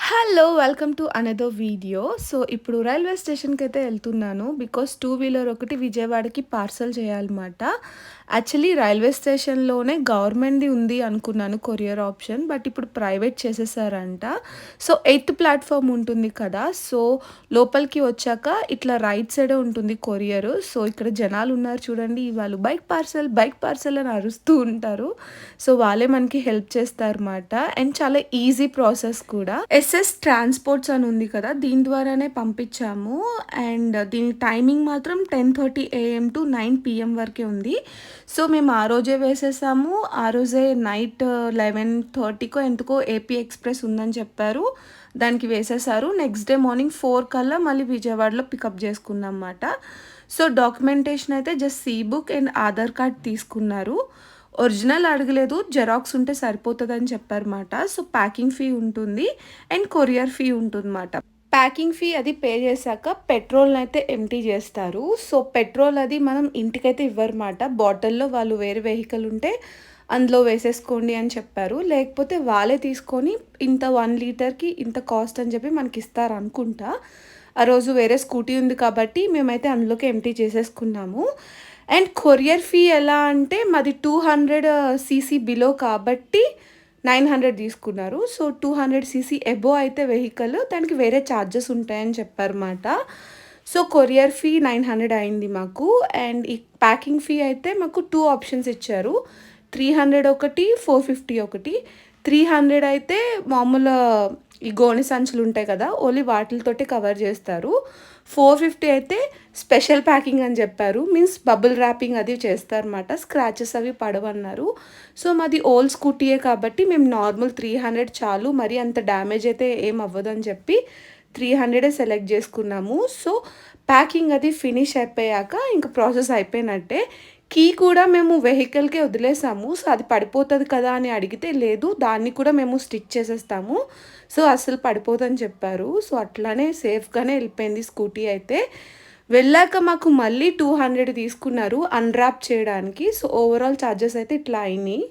Hello! Welcome to another video. So, ఇప్పుడు railway స్టేషన్‌కైతే ఎళ్తున్నాను. Because two wheeler ఒకటి విజయవాడకి parcel చేయాలన్నమాట. యాక్చువల్లీ రైల్వే స్టేషన్‌లోనే గవర్నమెంట్‌ది ఉంది అనుకున్నాను కొరియర్ ఆప్షన్. బట్ ఇప్పుడు ప్రైవేట్ చేసేసారంట. సో, ఎయిత్ ప్లాట్‌ఫార్మ్ ఉంటుంది కదా! సో, లోపలికి వచ్చాక ఇట్లా రైట్ సైడే ఉంటుంది కొరియరు. సో, ఇక్కడ జనాలున్నారు చూడండి. వాళ్ళు బైక్ పార్సెల్ అని అరుస్తూ ఉంటారు. సో, వాళ్ళే మనకి హెల్ప్ చేస్తారన్నమాట. అండ్ చాలా ఈజీ ప్రాసెస్ కూడా. ఎస్ఎస్ ట్రాన్స్‌పోర్ట్స్ అని ఉంది కదా! దీని ద్వారానే పంపించాము. అండ్ దీని టైమింగ్ మాత్రం 10:30 ఏఎం టు 9 పీఎం వరకే ఉంది. సో, మేము ఆ రోజే వేసేసాము. ఆ రోజే నైట్ 11:30కో ఎంతకో ఏపీ ఎక్స్‌ప్రెస్ ఉందని చెప్పారు. దానికి వేసేసారు. నెక్స్ట్ డే మార్నింగ్ 4 కల్లా మళ్ళీ విజయవాడలో పికప్ చేసుకున్నామన్నమాట. సో, డాక్యుమెంటేషన్ అయితే just C book and Aadhaar card తీసుకున్నారు. ఒరిజినల్ అడగలేదు. జెరాక్స్ ఉంటే సరిపోతదని చెప్పారన్నమాట. సో, ప్యాకింగ్ ఫీ ఉంటుంది అండ్ కొరియర్ ఫీ ఉంటుందన్నమాట. ప్యాకింగ్ ఫీ అది పే చేశాక పెట్రోల్‌నైతే ఎంప్టీ చేస్తారు. సో, పెట్రోల్ అది మనం ఇంటికైతే ఇవ్వరమాట. బాటిల్‌లో వాళ్ళు వేరే వెహికల్ ఉంటే అందులో వేసేసుకోండి అని చెప్పారు. లేకపోతే వాళ్ళే తీసుకొని ఇంత 1 లీటర్‌కి ఇంత కాస్ట్ అని చెప్పి మనకిస్తారనుకుంటా. ఆ రోజు వేరే స్కూటీ ఉంది కాబట్టి మేమైతే అందులోకి ఎంప్టీ చేసేసుకున్నాము. అండ్ కొరియర్ ఫీ ఎలా అంటే మాది 200 సీసీ బిలో కాబట్టి 900 తీసుకున్నారు. సో, 200 సీసీ అబోవ్ అయితే వెహికల్ దానికి వేరే ఛార్జెస్ ఉంటాయని చెప్పారన్నమాట. సో, కొరియర్ ఫీ 900 అయింది మాకు. అండ్ ఈ ప్యాకింగ్ ఫీ అయితే మాకు 2 ఆప్షన్స్ ఇచ్చారు. 300 ఒకటి, 450 ఒకటి. 300 అయితే మామూలు ఈ గోనె సంచులు ఉంటాయి కదా! ఓన్లీ వాటిలతోటే కవర్ చేస్తారు. 450 అయితే స్పెషల్ ప్యాకింగ్ అని చెప్పారు. మీన్స్ బబుల్ ర్యాపింగ్ అది చేస్తారన్నమాట. స్క్రాచెస్ అవి పడవన్నారు. సో, మాది ఓల్డ్ స్కూటీయే కాబట్టి మేము నార్మల్ 300 చాలు. మరి అంత డ్యామేజ్ అయితే ఏం అవ్వదని చెప్పి 300 సెలెక్ట్ చేసుకున్నాము. సో, ప్యాకింగ్ అది ఫినిష్ అయిపోయాక ఇంక ప్రాసెస్ అయిపోయినట్టే. కీ కూడా మేము వెహికల్‌కే వదిలేసాము. సో, అది పడిపోతది కదా అని అడిగితే లేదు దాన్ని కూడా మేము స్టిచ్ చేసేస్తాము. సో, అస్సలు పడిపోదని చెప్పారు. సో, అట్లానే సేఫ్‌గానే ఎళ్ళిపోయింది స్కూటీ అయితే. వెళ్ళాక మాకు మళ్ళీ 200 తీసుకున్నారు అన్‌ర్యాప్ చేయడానికి. సో, ఓవరాల్ చార్జెస్ అయితే ఇట్లా అయినియి.